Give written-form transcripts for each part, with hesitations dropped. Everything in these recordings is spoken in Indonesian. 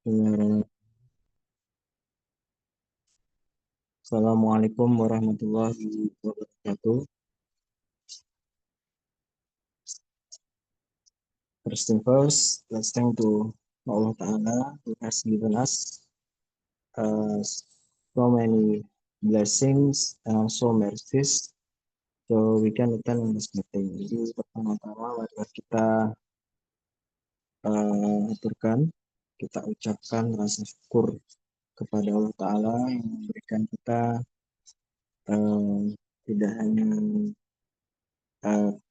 Hmm, Assalamualaikum warahmatullahi wabarakatuh. First thing first, let's thank to Allah Ta'ala who has given us so many blessings and so mercies so we can attend in this meeting. Jadi pertama-tama marilah kita aturkan, kita ucapkan rasa syukur kepada Allah Ta'ala yang memberikan kita eh, tidak hanya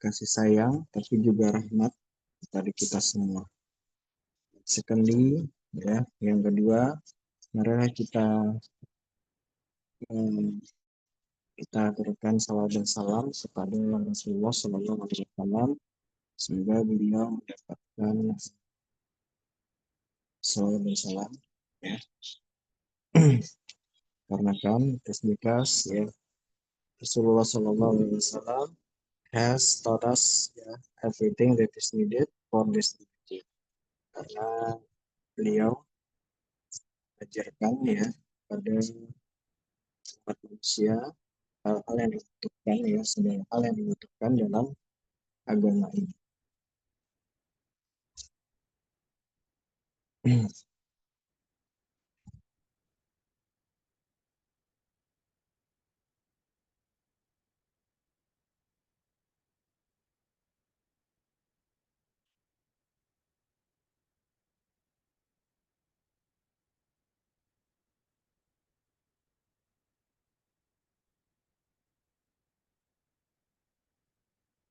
kasih sayang, tapi juga rahmat kepada kita semua. Secondly, ya, yang kedua, marilah eh, kita aturkan salam dan salam kepada Rasulullah Shallallahu Alaihi Wasallam. Semoga beliau mendapatkan salam dan salam, ya. Karena kan, because ya Rasulullah Shallallahu Alaihi Wasallam has taught us ya everything that is needed for this duty. Karena beliau ajarkan ya pada umat manusia hal-hal yang dibutuhkan ya segala hal yang dibutuhkan dalam agama ini.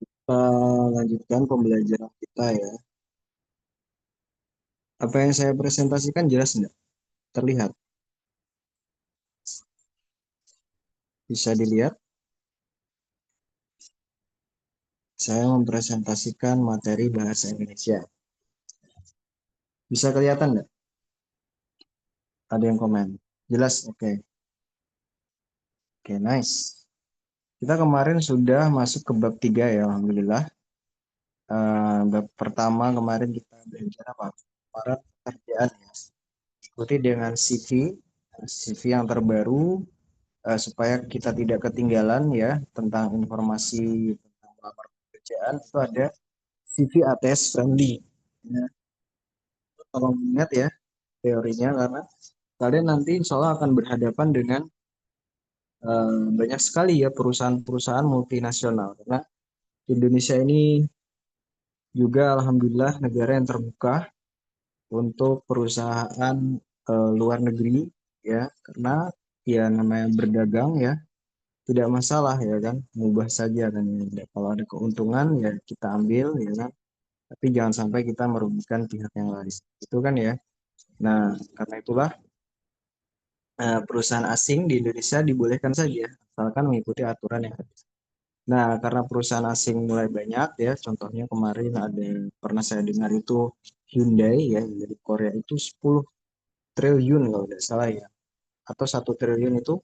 Kita lanjutkan pembelajaran kita ya. Apa yang saya presentasikan jelas enggak? Terlihat? Bisa dilihat? Saya mempresentasikan materi bahasa Indonesia. Bisa kelihatan enggak? Ada yang komen? Jelas? Oke. Oke, nice. Kita kemarin sudah masuk ke bab 3 ya, Alhamdulillah. Bab pertama kemarin kita belajar apa? Para pekerjaan ya. Ikuti dengan CV yang terbaru supaya kita tidak ketinggalan ya tentang informasi tentang pelamar pekerjaan itu ada CV ATS friendly. Ya, tolong ingat ya teorinya karena kalian nanti insya Allah akan berhadapan dengan banyak sekali ya perusahaan-perusahaan multinasional karena Indonesia ini juga alhamdulillah negara yang terbuka untuk perusahaan luar negeri ya karena ya namanya berdagang ya tidak masalah ya kan mubah saja kan ya. Kalau ada keuntungan ya kita ambil ya kan tapi jangan sampai kita merugikan pihak yang lain itu kan ya. Nah karena itulah perusahaan asing di Indonesia dibolehkan saja asalkan mengikuti aturan yang ada. Nah karena perusahaan asing mulai banyak ya contohnya kemarin ada pernah saya dengar itu Hyundai ya dari Korea itu 10 triliun kalau tidak salah ya atau 1 triliun itu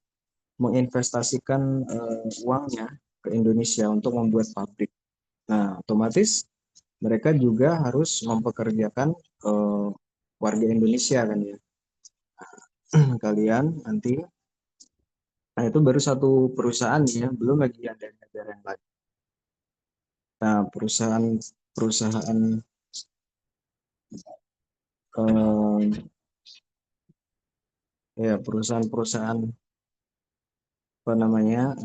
menginvestasikan uangnya ke Indonesia untuk membuat pabrik. Nah, otomatis mereka juga harus mempekerjakan eh, warga Indonesia kan ya. Kalian nanti, nah itu baru satu perusahaan ya, belum lagi ada negara yang lain. Nah, perusahaan eh, ya perusahaan-perusahaan apa namanya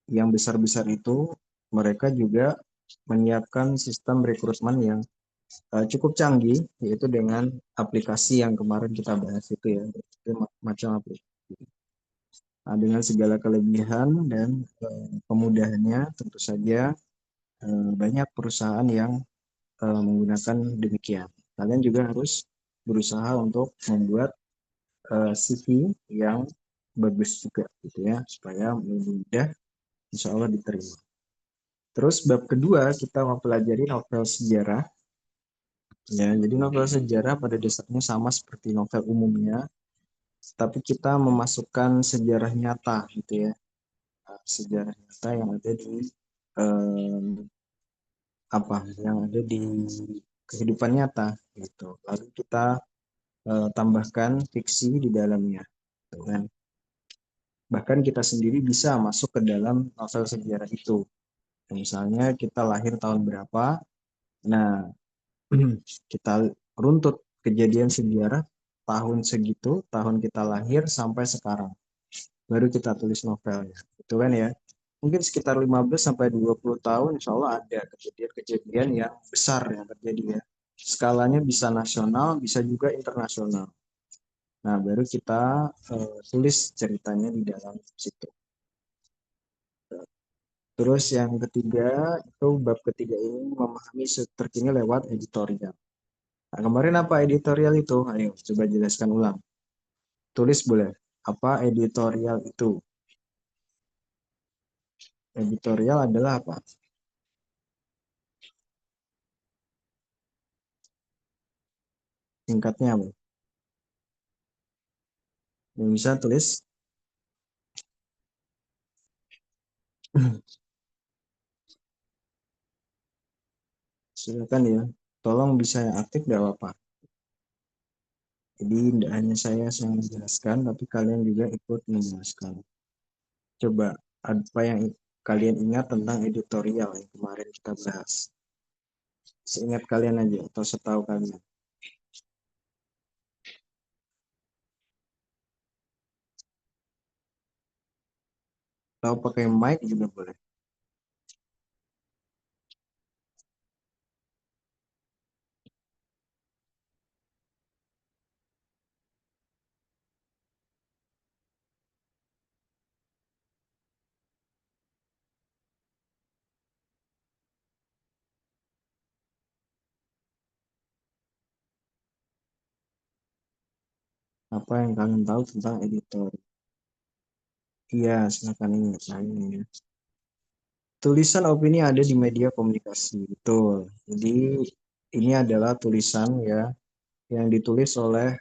yang besar-besar itu mereka juga menyiapkan sistem rekrutmen yang cukup canggih yaitu dengan aplikasi yang kemarin kita bahas itu ya itu macam aplikasi. Nah, dengan segala kelebihan dan kemudahannya tentu saja banyak perusahaan yang menggunakan demikian. Kalian juga harus berusaha untuk membuat CV yang bagus juga gitu ya supaya lebih mudah insya Allah diterima. Terus bab kedua kita mau pelajari novel sejarah. Ya, jadi novel sejarah pada dasarnya sama seperti novel umumnya, tapi kita memasukkan sejarah nyata gitu ya. Sejarah nyata yang ada di eh, apa yang ada di kehidupan nyata gitu. Lalu kita tambahkan fiksi di dalamnya, gitu kan. Bahkan kita sendiri bisa masuk ke dalam novel sejarah itu. Misalnya kita lahir tahun berapa, nah kita runtut kejadian sejarah tahun segitu, tahun kita lahir sampai sekarang. Baru kita tulis novelnya. Itu kan ya. Mungkin sekitar 15 sampai 20 tahun insya Allah ada kejadian-kejadian yang besar yang terjadi ya. Skalanya bisa nasional, bisa juga internasional. Nah, baru kita tulis ceritanya di dalam situ. Terus yang ketiga, itu bab ketiga ini memahami isu terkini lewat editorial. Nah, kemarin apa editorial itu? Ayo, coba jelaskan ulang. Tulis boleh. Apa editorial itu? Editorial adalah apa? Singkatnya apa? Yang bisa tulis. Silakan ya. Tolong bisa yang aktif gak apa-apa. Jadi tidak hanya saya yang menjelaskan, tapi kalian juga ikut menjelaskan. Coba apa yang kalian ingat tentang editorial yang kemarin kita bahas. Seingat kalian aja atau setahu kalian. Tahu pakai mic juga boleh. Apa yang kalian tahu tentang editor? Iya, silakan ini saya ya. Tulisan opini ada di media komunikasi, betul. Jadi ini adalah tulisan ya yang ditulis oleh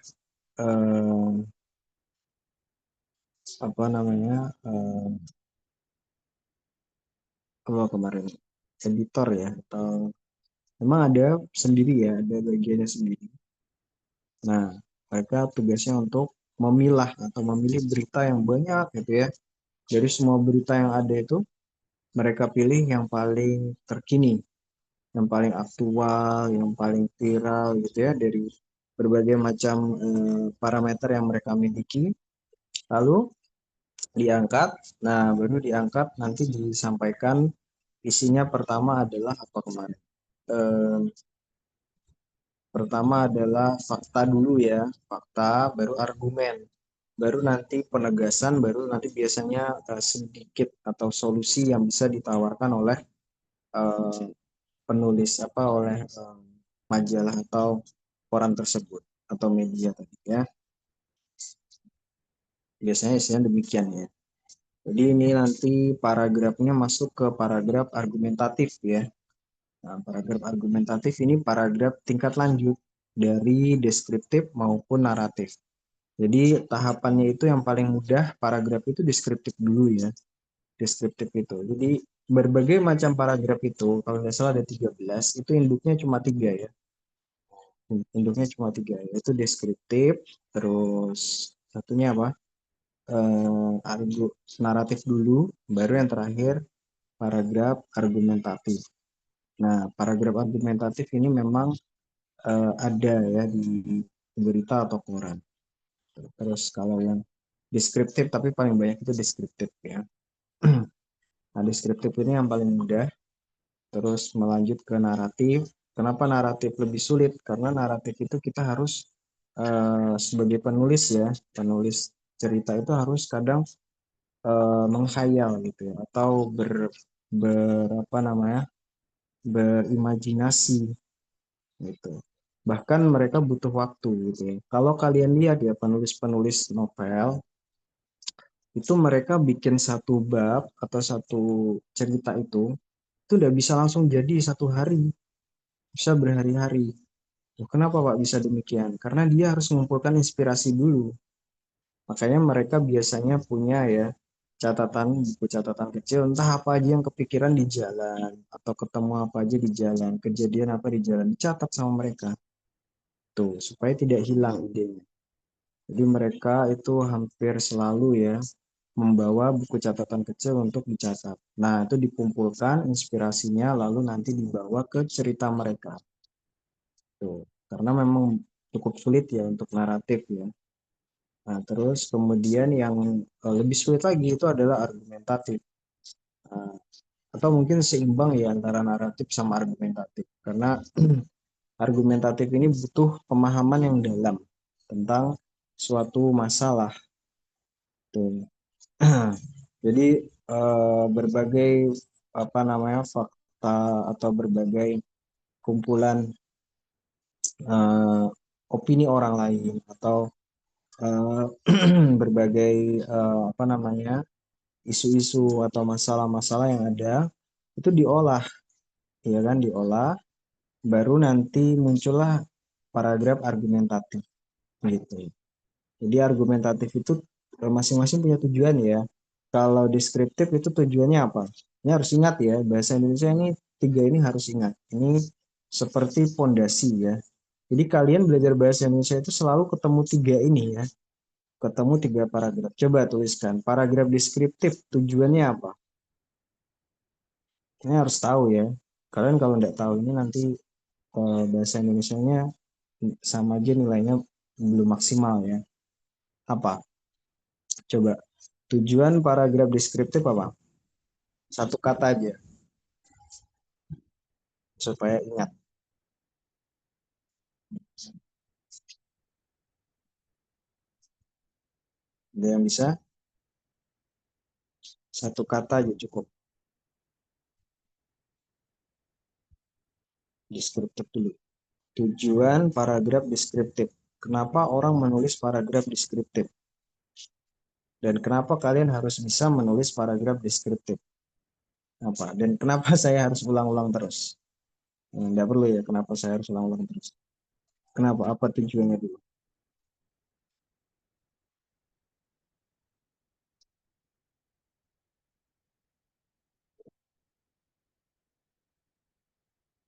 eh, apa namanya apa kemarin editor ya atau memang ada sendiri ya, ada bagiannya sendiri. Nah, mereka tugasnya untuk memilah atau memilih berita yang banyak gitu ya. Dari semua berita yang ada itu mereka pilih yang paling terkini, yang paling aktual, yang paling viral gitu ya dari berbagai macam parameter yang mereka miliki. Lalu diangkat, nah baru diangkat nanti disampaikan isinya pertama adalah apa kemarin? Eh, Pertama adalah fakta dulu ya, fakta, baru argumen, baru nanti penegasan, baru nanti biasanya sedikit atau solusi yang bisa ditawarkan oleh eh, penulis apa oleh majalah atau koran tersebut atau media tadi ya. Biasanya isinya demikian ya. Jadi ini nanti paragrafnya masuk ke paragraf argumentatif ya. Nah, paragraf argumentatif ini paragraf tingkat lanjut dari deskriptif maupun naratif. Jadi tahapannya itu yang paling mudah paragraf itu deskriptif dulu ya. Deskriptif itu. Jadi berbagai macam paragraf itu kalau nggak salah ada 13 itu induknya cuma tiga ya. Induknya cuma tiga yaitu deskriptif, terus satunya apa? Naratif dulu, baru yang terakhir paragraf argumentatif. Nah, paragraf argumentatif ini memang ada ya di berita atau koran. Terus kalau yang deskriptif, tapi paling banyak itu deskriptif ya. Nah, deskriptif ini yang paling mudah. Terus melanjut ke naratif. Kenapa naratif lebih sulit? Karena naratif itu kita harus sebagai penulis ya, penulis cerita itu harus kadang menghayal gitu ya, atau apa namanya, berimajinasi gitu. Bahkan mereka butuh waktu gitu ya. Kalau kalian lihat ya penulis-penulis novel itu mereka bikin satu bab atau satu cerita itu udah bisa langsung jadi satu hari, bisa berhari-hari. Loh, kenapa Pak bisa demikian? Karena dia harus mengumpulkan inspirasi dulu. Makanya mereka biasanya punya ya catatan, buku catatan kecil, entah apa aja yang kepikiran di jalan, atau ketemu apa aja di jalan, kejadian apa di jalan, dicatat sama mereka. tuh supaya tidak hilang idenya. Jadi mereka itu hampir selalu ya membawa buku catatan kecil untuk dicatat. Nah, itu dikumpulkan inspirasinya lalu nanti dibawa ke cerita mereka. Tuh, karena memang cukup sulit ya untuk naratif ya. Nah, terus kemudian yang lebih sulit lagi itu adalah argumentatif. Nah, atau mungkin seimbang ya antara naratif sama argumentatif. Karena argumentatif ini butuh pemahaman yang dalam tentang suatu masalah. Tuh. Jadi berbagai apa namanya fakta atau berbagai kumpulan eh, opini orang lain atau eh, berbagai apa namanya isu-isu atau masalah-masalah yang ada itu diolah, ya kan, diolah, baru nanti muncullah paragraf argumentatif gitu. Jadi argumentatif itu masing-masing punya tujuan ya. Kalau deskriptif itu tujuannya apa? Ini harus ingat ya, bahasa Indonesia ini tiga ini harus ingat. Ini seperti pondasi ya. Jadi kalian belajar bahasa Indonesia itu selalu ketemu tiga ini ya. Ketemu tiga paragraf. Coba tuliskan. Paragraf deskriptif tujuannya apa? Ini harus tahu ya. Kalian kalau nggak tahu ini nanti bahasa Indonesianya sama aja nilainya belum maksimal ya. Apa? Coba. Tujuan paragraf deskriptif apa? Satu kata aja supaya ingat. Ada yang bisa? Satu kata aja cukup. Deskriptif dulu. Tujuan paragraf deskriptif. Kenapa orang menulis paragraf deskriptif? Dan kenapa kalian harus bisa menulis paragraf deskriptif? Apa? Dan kenapa saya harus ulang-ulang terus? Tidak perlu ya, kenapa saya harus ulang-ulang terus? Kenapa? Apa tujuannya dulu?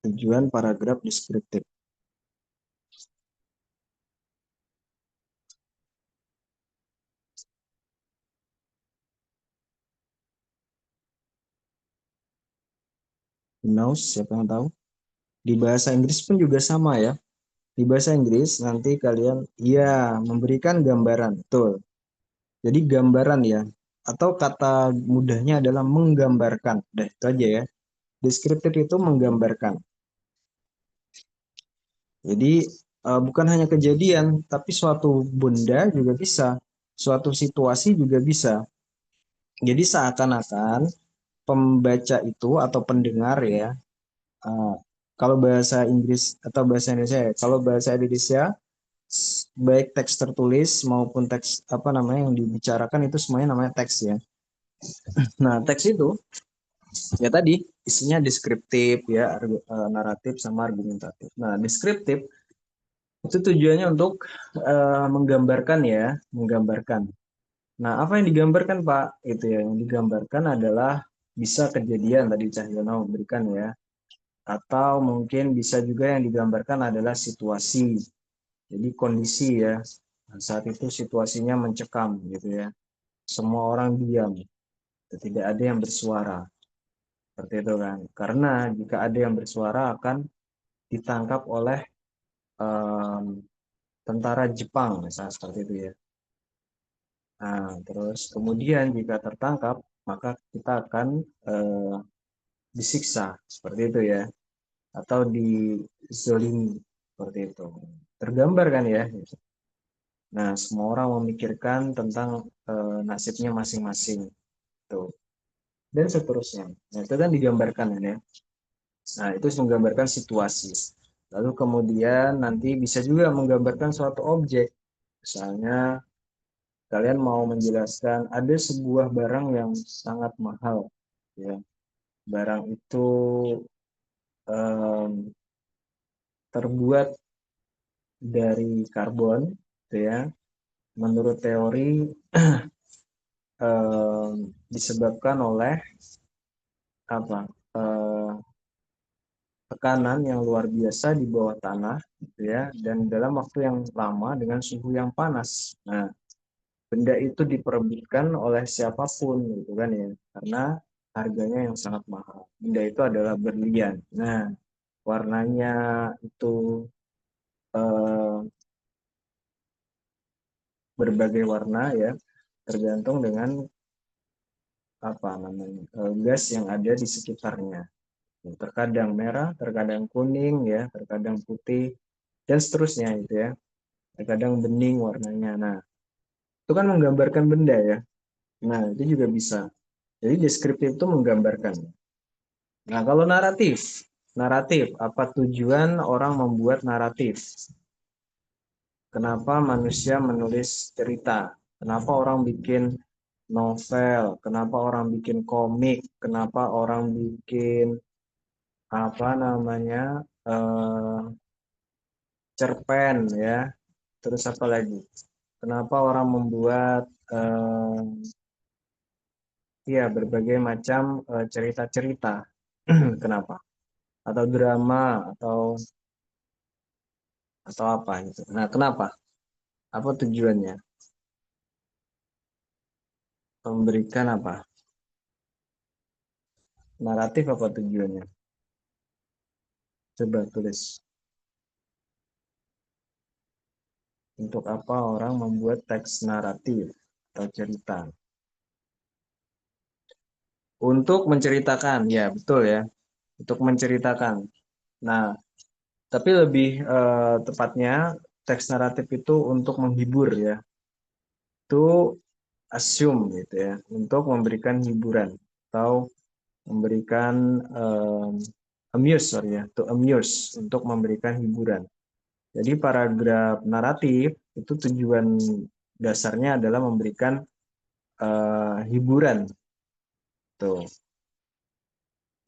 Tujuan paragraf deskriptif. Who knows? Siapa yang tahu? Di bahasa Inggris pun juga sama ya. Di bahasa Inggris nanti kalian, ya, memberikan gambaran. Betul. Jadi gambaran ya. Atau kata mudahnya adalah menggambarkan. Udah itu aja ya. Deskriptif itu menggambarkan. Jadi bukan hanya kejadian, tapi suatu benda juga bisa, suatu situasi juga bisa. Jadi seakan-akan pembaca itu atau pendengar ya, eh, kalau bahasa Inggris atau bahasa Indonesia ya, kalau bahasa Indonesia baik teks tertulis maupun teks apa namanya yang dibicarakan itu semuanya namanya teks ya. Nah, teks itu ya tadi isinya deskriptif ya, naratif sama argumentatif. Nah, deskriptif itu tujuannya untuk menggambarkan ya, menggambarkan. Nah, apa yang digambarkan Pak? Itu ya, yang digambarkan adalah bisa kejadian tadi Cahyono memberikan ya, atau mungkin bisa juga yang digambarkan adalah situasi. Jadi kondisi ya. Nah, saat itu situasinya mencekam gitu ya. Semua orang diam, tidak ada yang bersuara. Seperti itu kan. Karena jika ada yang bersuara akan ditangkap oleh em, tentara Jepang misalnya seperti itu ya. Nah, terus kemudian jika tertangkap, maka kita akan eh, disiksa seperti itu ya, atau dizolimi seperti itu. Tergambar kan ya. Nah, semua orang memikirkan tentang nasibnya masing-masing tuh dan seterusnya. Nah, itu kan digambarkan ya. Nah, itu menggambarkan situasi. Lalu kemudian nanti bisa juga menggambarkan suatu objek. Misalnya kalian mau menjelaskan ada sebuah barang yang sangat mahal ya. Barang itu em, terbuat dari karbon gitu ya. Menurut teori disebabkan oleh apa? tekanan yang luar biasa di bawah tanah, gitu ya, dan dalam waktu yang lama dengan suhu yang panas. Nah, benda itu diperebutkan oleh siapapun, gitu kan ya, karena harganya yang sangat mahal. Benda itu adalah berlian. Nah, warnanya itu eh, berbagai warna ya, tergantung dengan apa namanya gas yang ada di sekitarnya. Terkadang merah, terkadang kuning ya, terkadang putih dan seterusnya itu ya. Terkadang bening warnanya. Nah, itu kan menggambarkan benda ya. Nah, itu juga bisa. Jadi deskriptif itu menggambarkan. Nah, kalau naratif, naratif apa tujuan orang membuat naratif? Kenapa manusia menulis cerita? Kenapa orang bikin novel? Kenapa orang bikin komik? Kenapa orang bikin apa namanya cerpen ya? Terus apa lagi? Kenapa orang membuat ya berbagai macam cerita-cerita? Kenapa? Atau drama atau apa gitu. Nah, kenapa? Apa tujuannya? Memberikan apa? Naratif apa tujuannya? Coba tulis. Untuk apa orang membuat teks naratif atau cerita? Untuk menceritakan, ya betul ya. Untuk menceritakan. Nah, tapi lebih tepatnya teks naratif itu untuk menghibur ya. Itu assume gitu ya. Untuk memberikan hiburan atau memberikan amuse, sorry ya, to amuse, untuk memberikan hiburan. Jadi paragraf naratif itu tujuan dasarnya adalah memberikan hiburan tuh.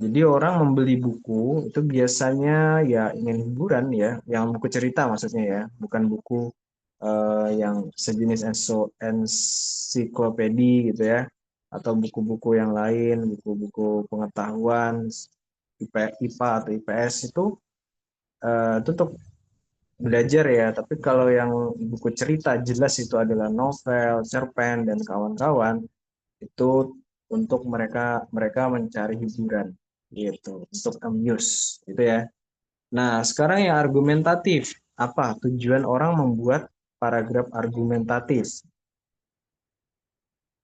Jadi orang membeli buku itu biasanya ya ingin hiburan ya, yang buku cerita maksudnya ya, bukan buku yang sejenis ensiklopedia gitu ya, atau buku-buku yang lain, buku-buku pengetahuan IPA atau IPS itu untuk belajar ya. Tapi kalau yang buku cerita jelas itu adalah novel, cerpen dan kawan-kawan itu untuk mereka mereka mencari hiburan gitu, untuk amuse gitu ya. Nah, sekarang yang argumentatif. Apa tujuan orang membuat paragraf argumentatif?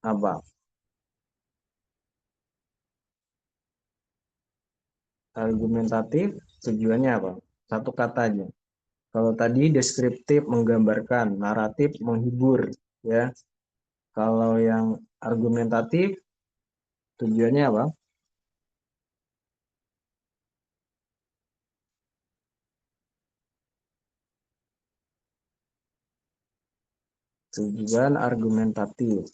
Apa? Argumentatif tujuannya apa? Satu kata aja. Kalau tadi deskriptif menggambarkan, naratif menghibur, ya. Kalau yang argumentatif tujuannya apa? Tujuan argumentatif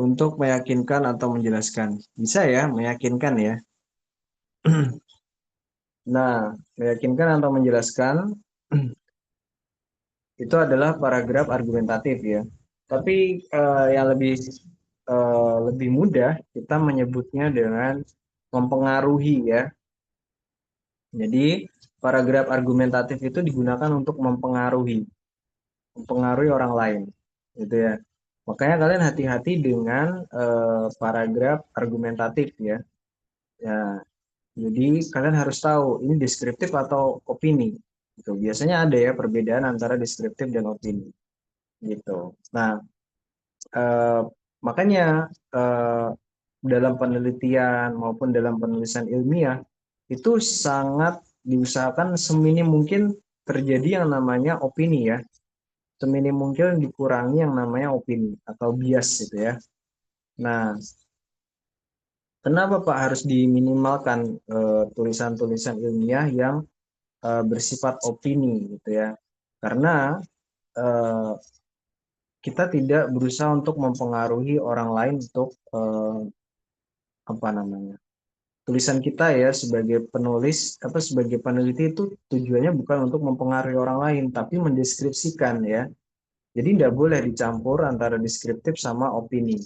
untuk meyakinkan atau menjelaskan. Bisa ya, meyakinkan ya. Nah, meyakinkan atau menjelaskan itu adalah paragraf argumentatif ya. Tapi yang lebih mudah kita menyebutnya dengan mempengaruhi ya. Jadi paragraf argumentatif itu digunakan untuk mempengaruhi orang lain, gitu ya. Makanya kalian hati-hati dengan paragraf argumentatif ya. Ya, jadi kalian harus tahu ini deskriptif atau opini. Gitu. Biasanya ada ya perbedaan antara deskriptif dan opini. Gitu. Nah, Eh, makanya eh, dalam penelitian maupun dalam penulisan ilmiah itu sangat diusahakan seminim mungkin terjadi yang namanya opini ya, seminim mungkin dikurangi yang namanya opini atau bias gitu ya. Nah, kenapa Pak harus diminimalkan tulisan-tulisan ilmiah yang bersifat opini gitu ya? Karena eh, kita tidak berusaha untuk mempengaruhi orang lain untuk apa namanya tulisan kita ya sebagai penulis apa sebagai peneliti itu tujuannya bukan untuk mempengaruhi orang lain, tapi mendeskripsikan ya. Jadi tidak boleh dicampur antara deskriptif sama opini.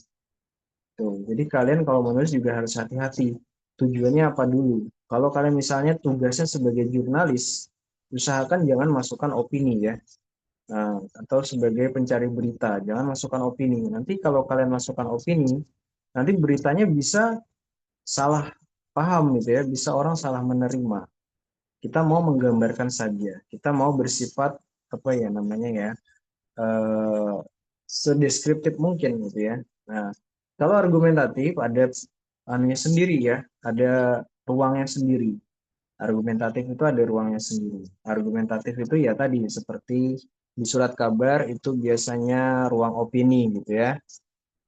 Tuh. Jadi kalian kalau menulis juga harus hati-hati. Tujuannya apa dulu? Kalau kalian misalnya tugasnya sebagai jurnalis, usahakan jangan masukkan opini ya. Nah, atau sebagai pencari berita, jangan masukkan opini. Nanti kalau kalian masukkan opini, nanti beritanya bisa salah paham gitu ya, bisa orang salah menerima. Kita mau menggambarkan saja, kita mau bersifat apa ya namanya ya, eh, sedeskriptif mungkin gitu ya. Nah, kalau argumentatif ada anunya sendiri ya, ada ruangnya sendiri. Argumentatif itu ada ruangnya sendiri. Argumentatif itu ya tadi seperti di surat kabar itu biasanya ruang opini gitu ya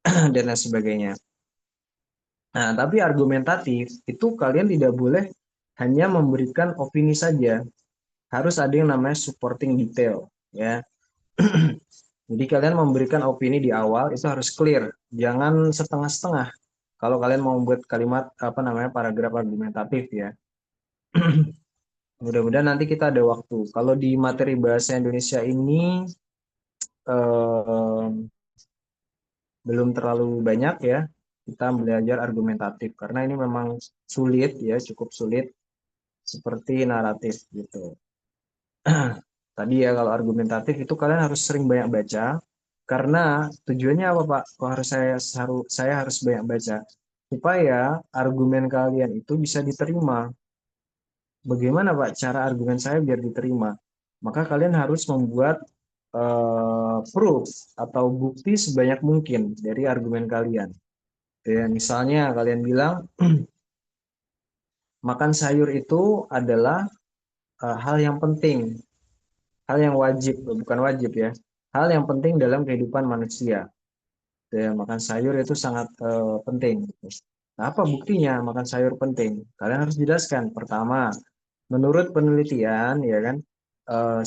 dan lain sebagainya. Nah, tapi argumentatif itu kalian tidak boleh hanya memberikan opini saja. Harus ada yang namanya supporting detail ya. Jadi kalian memberikan opini di awal itu harus clear, jangan setengah-setengah. Kalau kalian mau membuat kalimat apa namanya paragraf argumentatif ya. Mudah-mudahan nanti kita ada waktu. Kalau di materi bahasa Indonesia ini eh, belum terlalu banyak ya kita belajar argumentatif karena ini memang sulit ya, cukup sulit seperti naratif gitu. Tadi ya kalau argumentatif itu kalian harus sering banyak baca karena tujuannya apa Pak? Kok saya harus banyak baca supaya argumen kalian itu bisa diterima. Bagaimana Pak cara argumen saya biar diterima? Maka kalian harus membuat proof atau bukti sebanyak mungkin dari argumen kalian. Ya, misalnya kalian bilang makan sayur itu adalah hal yang penting, hal yang wajib, bukan wajib ya, hal yang penting dalam kehidupan manusia. Ya, makan sayur itu sangat penting. Nah, apa buktinya makan sayur penting? Kalian harus jelaskan. Pertama, menurut penelitian, ya kan,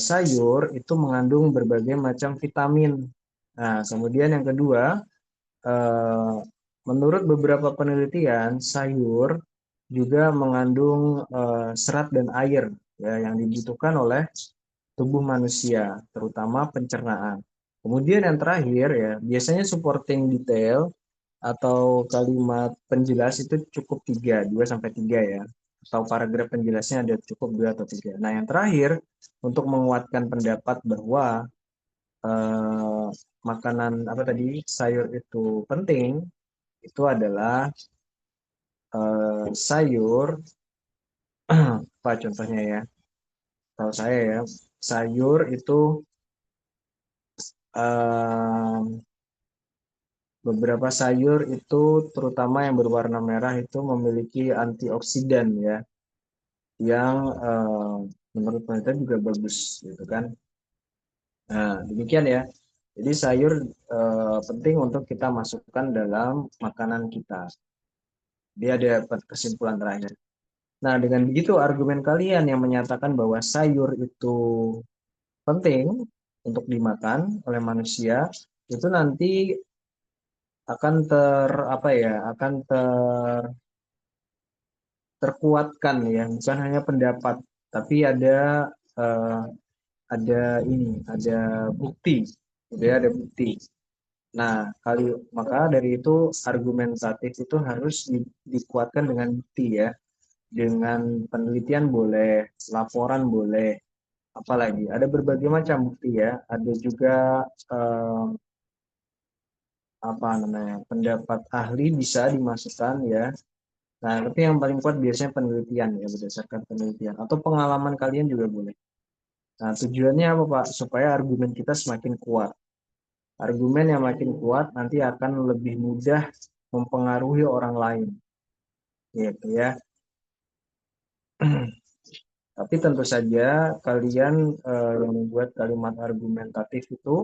sayur itu mengandung berbagai macam vitamin. Nah, kemudian yang kedua, eh, menurut beberapa penelitian, sayur juga mengandung serat dan air ya, yang dibutuhkan oleh tubuh manusia, terutama pencernaan. Kemudian yang terakhir ya, biasanya supporting detail atau kalimat penjelas itu cukup tiga, 2 sampai 3 ya. Atau paragraf penjelasnya ada cukup 2 atau 3. Nah, yang terakhir untuk menguatkan pendapat bahwa eh, makanan apa tadi sayur itu penting, itu adalah sayur apa contohnya ya? Kalau saya ya, sayur itu eh, beberapa sayur itu terutama yang berwarna merah itu memiliki antioksidan ya yang menurut penelitian juga bagus gitu kan. Nah, demikian ya. Jadi sayur penting untuk kita masukkan dalam makanan kita. Dia ada kesimpulan terakhir. Nah, dengan begitu argumen kalian yang menyatakan bahwa sayur itu penting untuk dimakan oleh manusia, itu nanti akan apa ya, akan terkuatkan ya, bukan hanya pendapat, tapi eh, ada bukti, gitu ya, ada bukti. Nah, maka dari itu argumentatif itu harus dikuatkan dengan bukti ya, dengan penelitian boleh, laporan boleh, apalagi ada berbagai macam bukti ya, ada juga eh, apa namanya pendapat ahli bisa dimasukkan ya. Nah, tapi yang paling kuat biasanya penelitian ya, berdasarkan penelitian atau pengalaman kalian juga boleh. Nah, tujuannya apa Pak? Supaya argumen kita semakin kuat. Argumen yang makin kuat nanti akan lebih mudah mempengaruhi orang lain, gitu ya. Tapi tentu saja kalian yang membuat kalimat argumentatif itu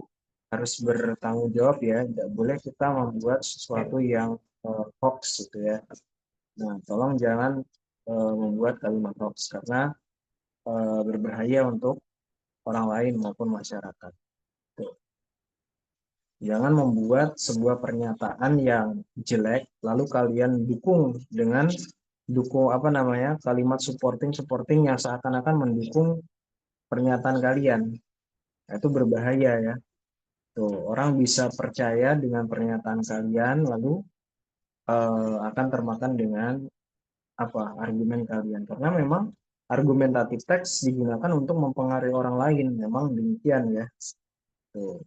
harus bertanggung jawab ya. Tidak boleh kita membuat sesuatu yang hoax gitu ya. Nah, tolong jangan membuat kalimat hoax karena berbahaya untuk orang lain maupun masyarakat. Tuh. Jangan membuat sebuah pernyataan yang jelek lalu kalian dukung dengan dukung apa namanya kalimat supporting supporting yang seakan-akan mendukung pernyataan kalian. Nah, itu berbahaya ya. Tuh, orang bisa percaya dengan pernyataan kalian lalu akan termakan dengan apa argumen kalian karena memang argumentatif teks digunakan untuk mempengaruhi orang lain memang demikian ya. Tuh.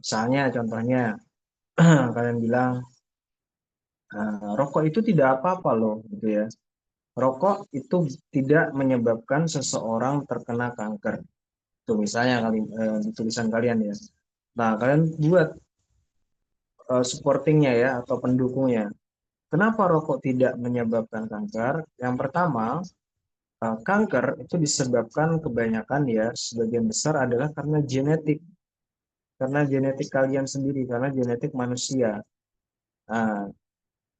Misalnya contohnya kalian bilang rokok itu tidak apa-apa loh gitu ya. Rokok itu tidak menyebabkan seseorang terkena kanker. Itu misalnya kali di tulisan kalian ya. Nah, kalian buat supportingnya ya atau pendukungnya. Kenapa rokok tidak menyebabkan kanker? Yang pertama, kanker itu disebabkan kebanyakan ya sebagian besar adalah karena genetik kalian sendiri, karena genetik manusia. Nah,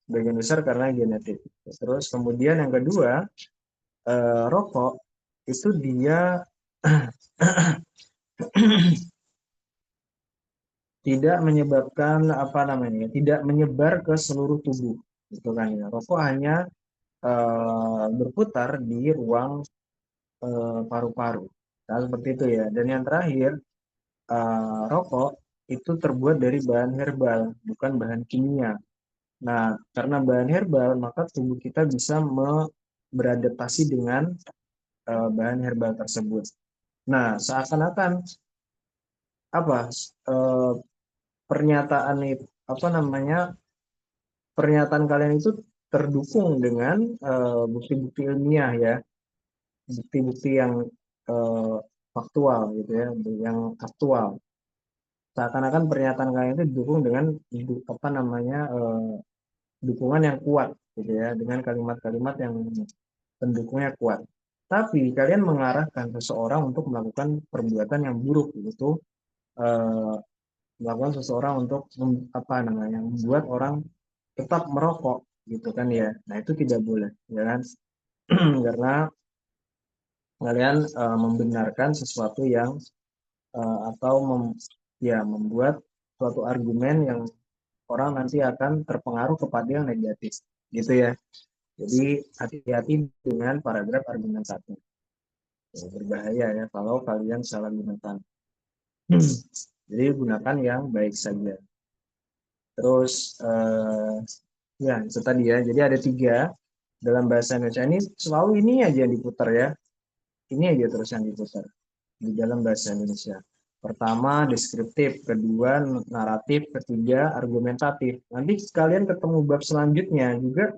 sebagian besar karena genetik. Terus kemudian yang kedua, rokok itu dia tidak menyebabkan apa namanya, tidak menyebar ke seluruh tubuh, gitu kan ya. Rokok hanya berputar di ruang paru-paru. Nah, seperti itu ya. Dan yang terakhir, rokok itu terbuat dari bahan herbal, bukan bahan kimia. Nah, karena bahan herbal, maka tubuh kita bisa beradaptasi dengan bahan herbal tersebut. Nah, seakan-akan apa eh, pernyataan itu apa namanya pernyataan kalian itu terdukung dengan bukti-bukti ilmiah ya, bukti-bukti yang eh, faktual gitu ya, yang aktual. Seakan-akan pernyataan kalian itu didukung dengan apa namanya dukungan yang kuat gitu ya, dengan kalimat-kalimat yang pendukungnya kuat. Tapi kalian mengarahkan seseorang untuk melakukan perbuatan yang buruk gitu, eh, melakukan seseorang untuk apa namanya membuat orang tetap merokok gitu kan ya. Nah itu tidak boleh ya kan karena kalian membenarkan sesuatu yang atau ya membuat suatu argumen yang orang nanti akan terpengaruh kepada yang negatif gitu ya. Jadi hati-hati dengan paragraf argumentasi. Ya, berbahaya ya kalau kalian salah gunakan. Jadi gunakan yang baik saja. Terus ya itu tadi ya. Jadi ada tiga dalam bahasa Indonesia ini selalu ini aja yang diputar ya. Ini aja terus yang diputar di dalam bahasa Indonesia. Pertama deskriptif, kedua naratif, ketiga argumentatif. Nanti kalian ketemu bab selanjutnya juga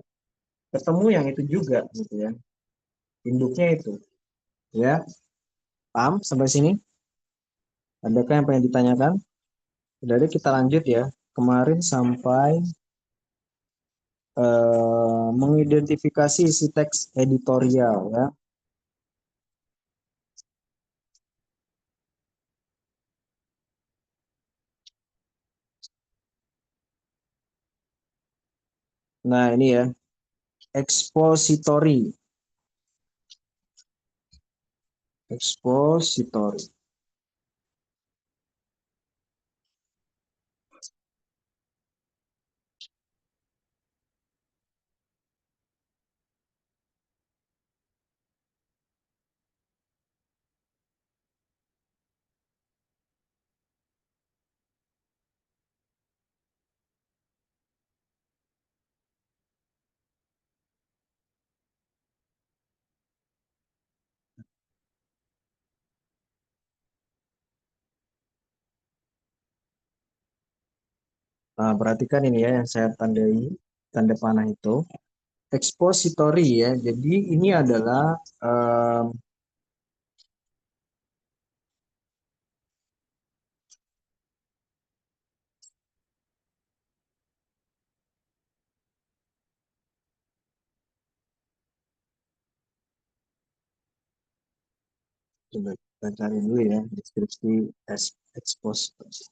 ketemu yang itu juga gitu ya. Induknya itu ya. Paham sampai sini? Adakah yang pengen ditanyakan? Jadi kita lanjut ya. Kemarin sampai mengidentifikasi isi teks editorial ya. Nah ini ya, expository. Expository. Nah, perhatikan ini ya yang saya tandai, tanda panah itu. Expository ya, jadi ini adalah coba kita cari dulu ya, deskripsi expository.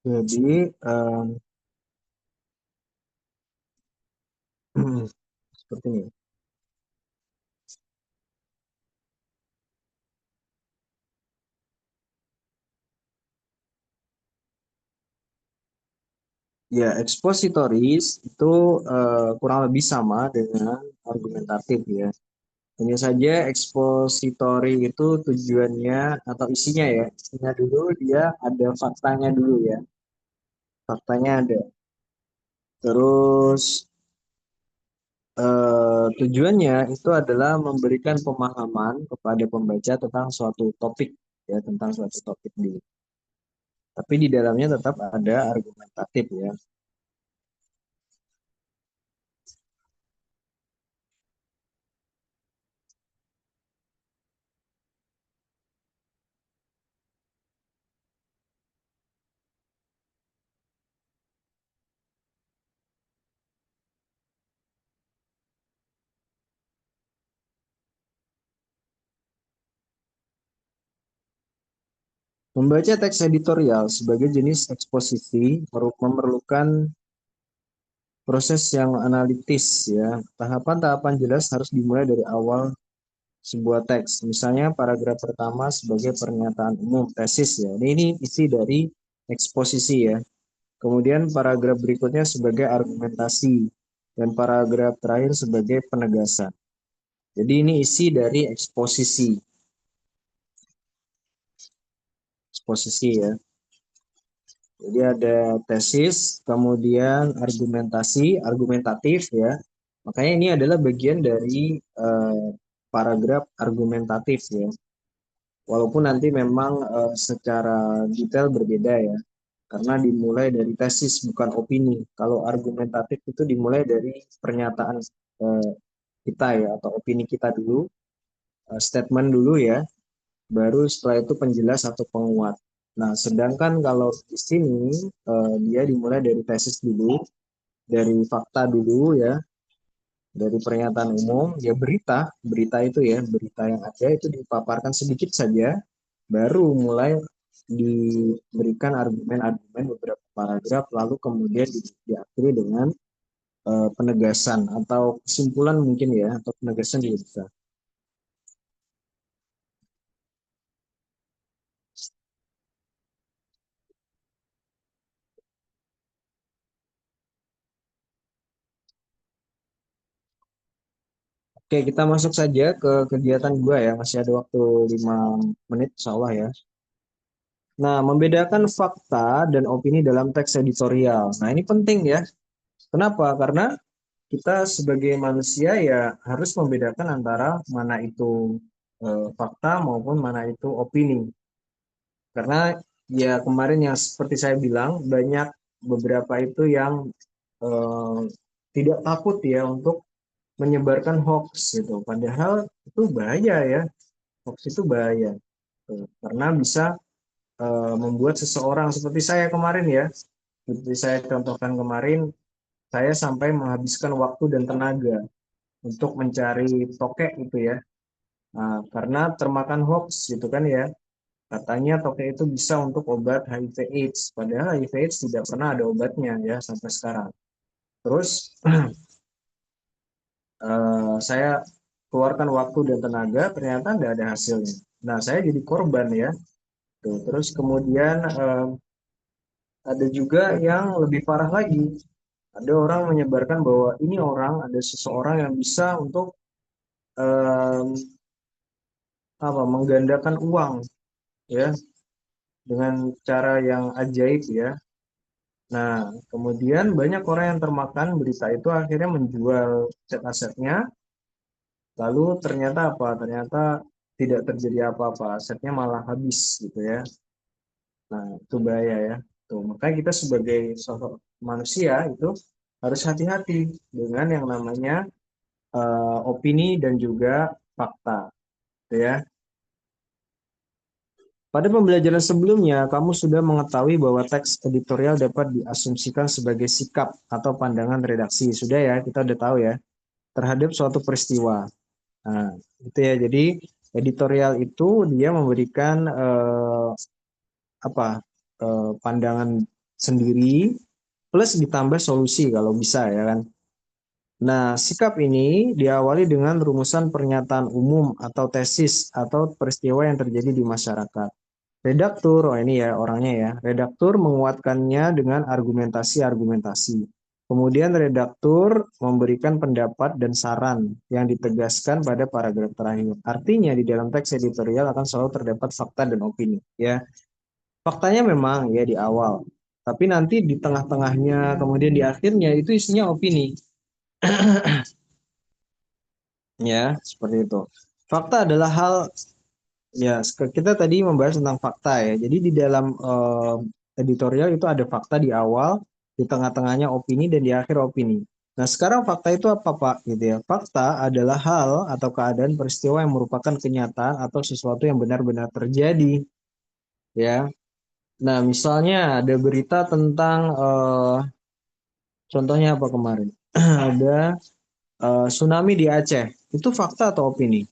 Jadi seperti ini. Ya, expositories itu kurang lebih sama dengan argumentatif ya. Hanya saja expository itu tujuannya atau isinya ya. Isinya dulu dia ada faktanya dulu ya. Faktanya ada. Terus tujuannya itu adalah memberikan pemahaman kepada pembaca tentang suatu topik ya, tentang suatu topik dulu. Tapi di dalamnya tetap ada argumentatif ya. Membaca teks editorial sebagai jenis eksposisi memerlukan proses yang analitis ya. Tahapan-tahapan jelas harus dimulai dari awal sebuah teks. Misalnya paragraf pertama sebagai pernyataan umum, tesis ya. Ini isi dari eksposisi ya. Kemudian paragraf berikutnya sebagai argumentasi dan paragraf terakhir sebagai penegasan. Jadi ini isi dari eksposisi, eksposisi ya. Jadi ada tesis, kemudian argumentasi, argumentatif ya. Makanya ini adalah bagian dari paragraf argumentatif ya. Walaupun nanti memang secara detail berbeda ya. Karena dimulai dari tesis bukan opini. Kalau argumentatif itu dimulai dari pernyataan eh, kita ya atau opini kita dulu, statement dulu ya. Baru setelah itu penjelas atau penguat. Nah, sedangkan kalau di sini dia dimulai dari tesis dulu, dari fakta dulu ya, dari pernyataan umum, ya berita, berita itu ya, berita yang ada itu dipaparkan sedikit saja, baru mulai diberikan argumen-argumen beberapa paragraf, lalu kemudian diakhiri dengan penegasan atau kesimpulan mungkin ya, atau penegasan juga bisa. Oke, kita masuk saja ke kegiatan gua ya, masih ada waktu 5 menit, insya Allah ya. Nah, membedakan fakta dan opini dalam teks editorial. Nah, ini penting ya. Kenapa? Karena kita sebagai manusia ya harus membedakan antara mana itu fakta maupun mana itu opini. Karena ya kemarin yang seperti saya bilang banyak beberapa itu yang eh, tidak takut ya untuk menyebarkan hoax gitu. Padahal itu bahaya ya. Hoax itu bahaya. Karena bisa membuat seseorang seperti saya kemarin ya. Seperti saya contohkan kemarin, saya sampai menghabiskan waktu dan tenaga untuk mencari tokek itu ya. Nah, karena termakan hoax gitu kan ya. Katanya tokek itu bisa untuk obat HIV/AIDS. Padahal HIV/AIDS tidak pernah ada obatnya ya sampai sekarang. Terus saya keluarkan waktu dan tenaga, ternyata nggak ada hasilnya. Nah, saya jadi korban ya. Tuh, terus kemudian ada juga yang lebih parah lagi. Ada orang menyebarkan bahwa ini orang, ada seseorang yang bisa untuk eh, apa menggandakan uang ya dengan cara yang ajaib ya. Nah, kemudian banyak orang yang termakan berita itu akhirnya menjual aset-asetnya, lalu ternyata apa? Ternyata tidak terjadi apa-apa, asetnya malah habis gitu ya. Nah, itu bahaya ya. Tuh, makanya kita sebagai sosok manusia itu harus hati-hati dengan yang namanya opini dan juga fakta, gitu ya. Pada pembelajaran sebelumnya, kamu sudah mengetahui bahwa teks editorial dapat diasumsikan sebagai sikap atau pandangan redaksi. Sudah ya, kita udah tahu ya, terhadap suatu peristiwa. Nah, itu ya. Jadi, editorial itu dia memberikan apa pandangan sendiri plus ditambah solusi kalau bisa ya kan. Nah, sikap ini diawali dengan rumusan pernyataan umum atau tesis atau peristiwa yang terjadi di masyarakat. Redaktur, oh ini ya orangnya ya. Redaktur menguatkannya dengan argumentasi-argumentasi. Kemudian redaktur memberikan pendapat dan saran yang ditegaskan pada paragraf terakhir. Artinya di dalam teks editorial akan selalu terdapat fakta dan opini. Ya, faktanya memang ya di awal, tapi nanti di tengah-tengahnya, kemudian di akhirnya itu isinya opini. Ya, seperti itu. Fakta adalah hal. Ya, kita tadi membahas tentang fakta ya. Jadi di dalam editorial itu ada fakta di awal, di tengah-tengahnya opini, dan di akhir opini. Nah, sekarang fakta itu apa, Pak? Gitu ya. Fakta adalah hal atau keadaan peristiwa yang merupakan kenyataan atau sesuatu yang benar-benar terjadi, ya. Nah, misalnya ada berita tentang contohnya apa kemarin? Ada tsunami di Aceh. Itu fakta atau opini?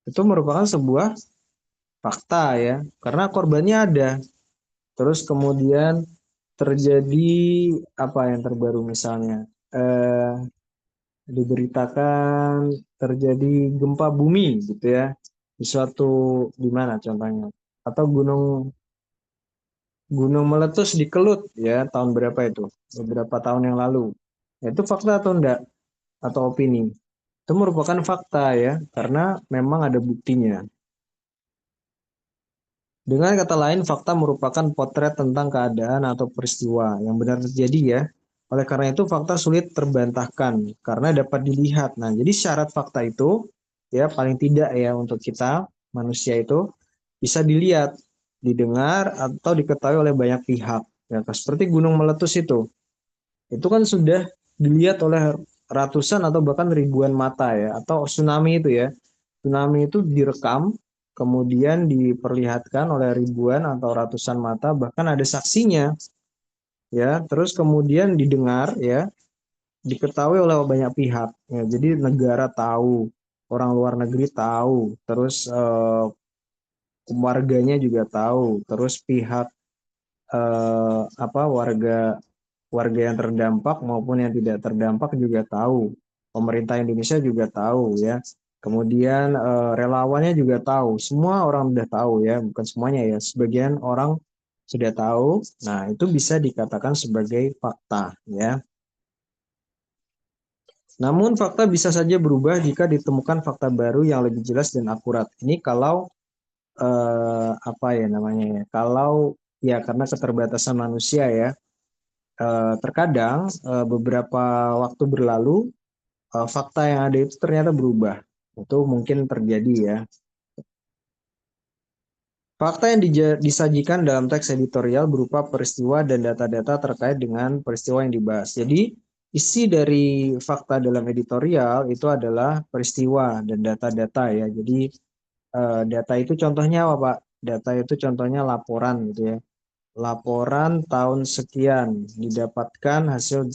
Itu merupakan sebuah fakta ya, karena korbannya ada. Terus kemudian terjadi apa yang terbaru misalnya diberitakan terjadi gempa bumi gitu ya di suatu di mana contohnya atau gunung gunung meletus di Kelut ya tahun berapa itu beberapa tahun yang lalu. Ya, itu fakta atau enggak atau opini? Itu merupakan fakta ya karena memang ada buktinya. Dengan kata lain, fakta merupakan potret tentang keadaan atau peristiwa yang benar terjadi ya. Oleh karena itu, fakta sulit terbantahkan karena dapat dilihat. Nah, jadi syarat fakta itu ya paling tidak ya untuk kita manusia itu bisa dilihat, didengar atau diketahui oleh banyak pihak. Ya, seperti gunung meletus itu kan sudah dilihat oleh ratusan atau bahkan ribuan mata ya, atau tsunami itu ya. Tsunami itu direkam, kemudian diperlihatkan oleh ribuan atau ratusan mata, bahkan ada saksinya ya. Terus kemudian didengar ya, diketahui oleh banyak pihak. Ya, jadi negara tahu, orang luar negeri tahu, terus warganya juga tahu, terus pihak apa warga warga yang terdampak maupun yang tidak terdampak juga tahu. Pemerintah Indonesia juga tahu ya. Kemudian relawannya juga tahu. Semua orang sudah tahu ya, bukan semuanya ya. Sebagian orang sudah tahu. Nah, itu bisa dikatakan sebagai fakta ya. Namun fakta bisa saja berubah jika ditemukan fakta baru yang lebih jelas dan akurat. Ini kalau apa ya namanya ya? Kalau ya karena keterbatasan manusia ya. Terkadang beberapa waktu berlalu fakta yang ada itu ternyata berubah. Itu mungkin terjadi ya. Fakta yang disajikan dalam teks editorial berupa peristiwa dan data-data terkait dengan peristiwa yang dibahas. Jadi, isi dari fakta dalam editorial itu adalah peristiwa dan data-data ya. Jadi, data itu contohnya apa, Pak? Data itu contohnya laporan gitu ya. Laporan tahun sekian didapatkan hasil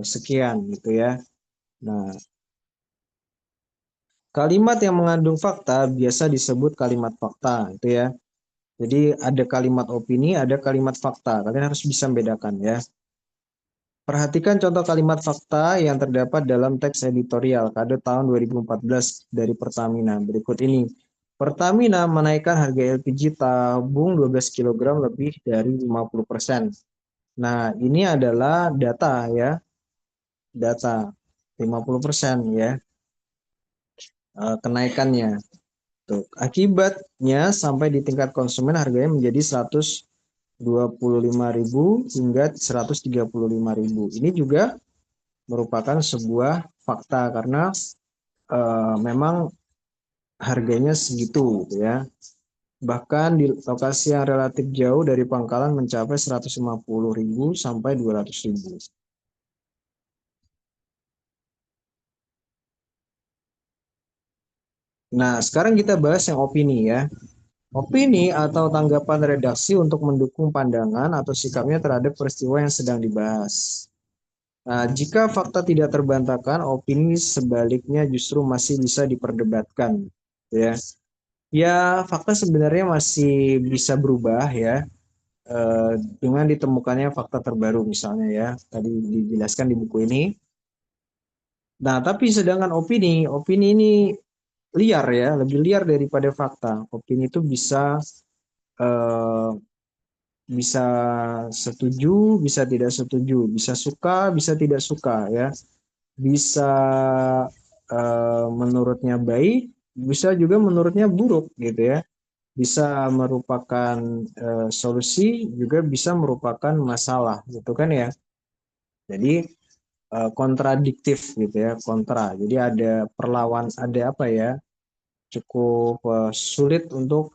sekian gitu ya. Nah, kalimat yang mengandung fakta biasa disebut kalimat fakta, itu ya. Jadi ada kalimat opini, ada kalimat fakta. Kalian harus bisa membedakan ya. Perhatikan contoh kalimat fakta yang terdapat dalam teks editorial kado tahun 2014 dari Pertamina. Berikut ini. Pertamina menaikkan harga LPG tabung 12 kilogram lebih dari 50%. Nah, ini adalah data ya. Data 50% ya kenaikannya. Tuh, akibatnya sampai di tingkat konsumen harganya menjadi 125.000 hingga 135.000. Ini juga merupakan sebuah fakta karena memang harganya segitu gitu ya. Bahkan di lokasi yang relatif jauh dari pangkalan mencapai 150.000 sampai 200.000. Nah, sekarang kita bahas yang opini ya. Opini atau tanggapan redaksi untuk mendukung pandangan atau sikapnya terhadap peristiwa yang sedang dibahas. Nah, jika fakta tidak terbantahkan, opini sebaliknya justru masih bisa diperdebatkan, ya. Ya, fakta sebenarnya masih bisa berubah ya. dengan ditemukannya fakta terbaru misalnya ya, tadi dijelaskan di buku ini. Nah, tapi sedangkan opini ini liar ya, lebih liar daripada fakta. Opini itu eh, bisa setuju, bisa tidak setuju, bisa suka, bisa tidak suka ya, bisa menurutnya baik, bisa juga menurutnya buruk gitu ya. Bisa merupakan solusi, juga bisa merupakan masalah gitu kan ya. Jadi kontradiktif gitu ya, kontra. Jadi ada perlawan, ada apa ya? Cukup sulit untuk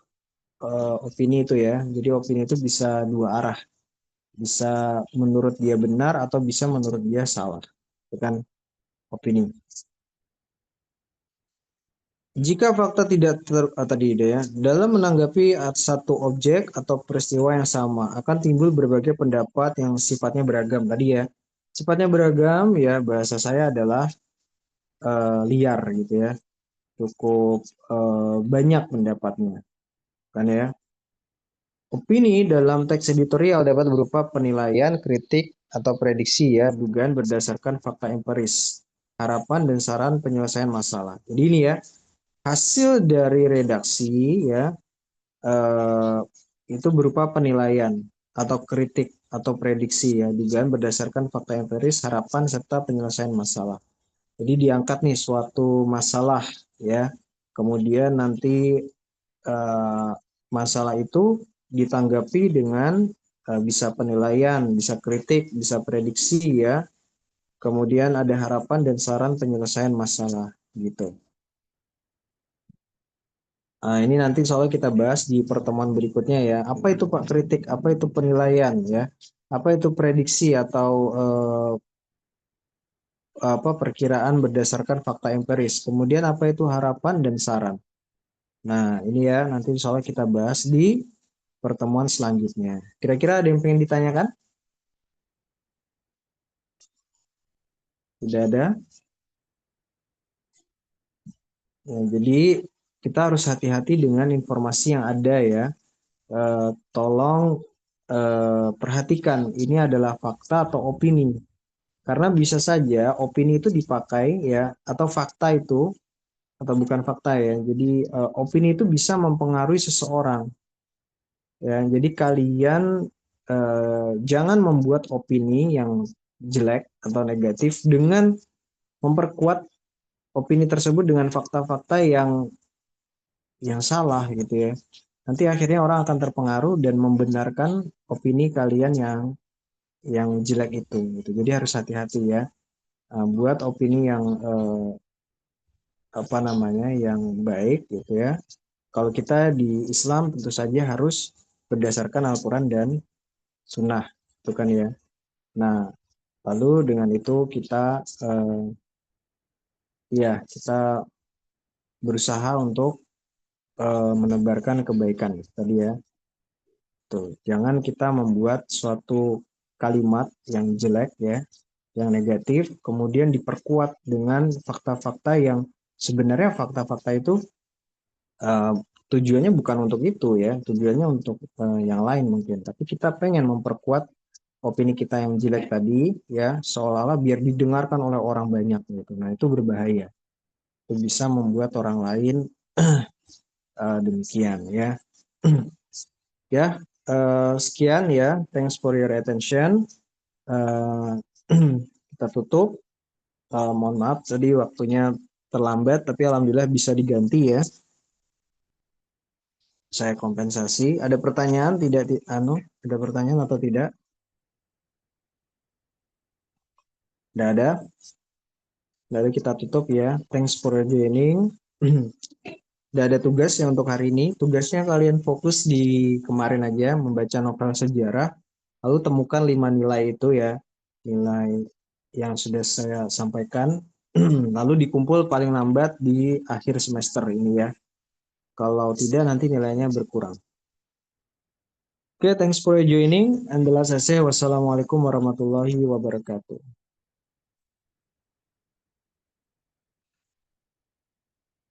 opini itu ya. Jadi opini itu bisa dua arah, bisa menurut dia benar atau bisa menurut dia salah. Itu kan opini. Jika fakta tidak tadi ya, dalam menanggapi satu objek atau peristiwa yang sama, akan timbul berbagai pendapat yang sifatnya beragam. Tadi ya, sifatnya beragam ya, bahasa saya adalah liar gitu ya, cukup banyak pendapatnya, kan ya. Opini dalam teks editorial dapat berupa penilaian, kritik, atau prediksi ya, dugaan berdasarkan fakta empiris, harapan dan saran penyelesaian masalah. Jadi ini ya, hasil dari redaksi ya, eh, itu berupa penilaian atau kritik atau prediksi ya, dugaan berdasarkan fakta empiris, harapan serta penyelesaian masalah. Jadi diangkat nih suatu masalah ya, kemudian nanti eh, masalah itu ditanggapi dengan bisa penilaian, bisa kritik, bisa prediksi ya. Kemudian ada harapan dan saran penyelesaian masalah gitu. Nah, ini nanti soalnya kita bahas di pertemuan berikutnya ya. Apa itu Pak kritik? Apa itu penilaian ya? Apa itu prediksi atau apa perkiraan berdasarkan fakta empiris? Kemudian apa itu harapan dan saran? Nah, ini ya nanti soalnya kita bahas di pertemuan selanjutnya. Kira-kira ada yang pengen ditanyakan? Tidak ada. Ya, jadi kita harus hati-hati dengan informasi yang ada ya. Tolong perhatikan ini adalah fakta atau opini. Karena bisa saja opini itu dipakai ya, atau fakta itu, atau bukan fakta ya. Jadi opini itu bisa mempengaruhi seseorang. Ya, jadi kalian jangan membuat opini yang jelek atau negatif dengan memperkuat opini tersebut dengan fakta-fakta yang salah gitu ya. Nanti akhirnya orang akan terpengaruh dan membenarkan opini kalian yang jelek itu gitu. Jadi harus hati-hati ya. Buat opini yang apa namanya yang baik gitu ya. Kalau kita di Islam tentu saja harus berdasarkan Al-Quran dan Sunnah, itu kan ya. Nah, lalu dengan itu kita ya kita berusaha untuk menebarkan kebaikan tadi ya. Tuh, jangan kita membuat suatu kalimat yang jelek ya, yang negatif, kemudian diperkuat dengan fakta-fakta yang sebenarnya fakta-fakta itu eh, tujuannya bukan untuk itu ya, tujuannya untuk yang lain mungkin. Tapi kita pengen memperkuat opini kita yang jelek tadi ya, seolah-olah biar didengarkan oleh orang banyak gitu. Nah itu berbahaya. Itu bisa membuat orang lain demikian ya. Ya, sekian ya. Thanks for your attention. Eh, kita tutup. Mohon maaf tadi waktunya terlambat, tapi alhamdulillah bisa diganti ya. Saya kompensasi. Ada pertanyaan tidak? Ada pertanyaan atau tidak? Tidak ada. Lalu kita tutup ya. Thanks for joining. Tidak ada tugas ya untuk hari ini. Tugasnya kalian fokus di kemarin aja membaca novel sejarah. Lalu temukan 5 nilai itu ya. Nilai yang sudah saya sampaikan. Lalu dikumpul paling lambat di akhir semester ini ya. Kalau tidak nanti nilainya berkurang. Oke, thanks for joining. And the last essay, wassalamualaikum warahmatullahi wabarakatuh.